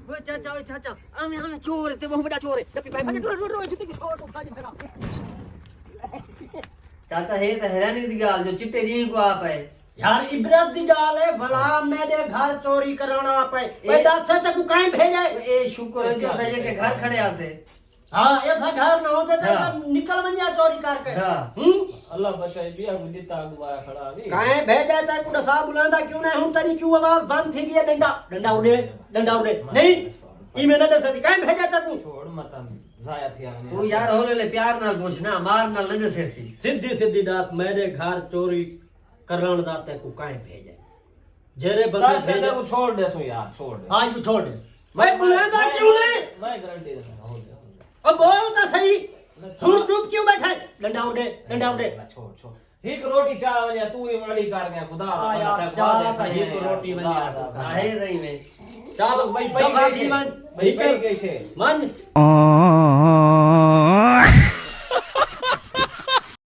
ओए चाचा हमें चोर ते बहुत बड़ा चोर है जब भाई भाई रो जिते की छोड़ को भाजी फेरा चाचा है तो हैरानी दी गाल जो चिट्टे री को आप है यार इबरत दी गाल है भला मेरे घर चोरी कराना पे भाई दस से तक काहे भेजे ए शुक्र है जो सजे के घर खड़े आसे हां ऐसा घर ना होते तो निकल बन जा चोरी करके अल्लाह बचाए बिया गुदी ताग वाया खड़ा भी काहे भेजा ता कुड़ा सा बुलांदा क्यों नहीं हुन तरी क्यों आवाज बंद थी गई डंडा उड़े नहीं ई में न दसदी काहे भेजा ता तू छोड़ मत जाया थिया तू यार होले ले प्यार नाल पूछना मार नाल न दसेसी सीधी बात मेरे घर चोरी करवाने जाते को काहे भेजे जेरे बंदे भेजे को छोड़ दे सो यार छोड़ दे आज को छोड़ दे भाई बुलांदा क्यों नहीं मैं गारंटी देता हूं अब बोल तो सही तू चुप क्यों बैठा डंडा उड़े छोड़ एक रोटी चाह वने तू ही वाली कर गया खुदा यार चाह का एक रोटी बन जा आहे नहीं में चल भाई भाई मन भाई कैसे मन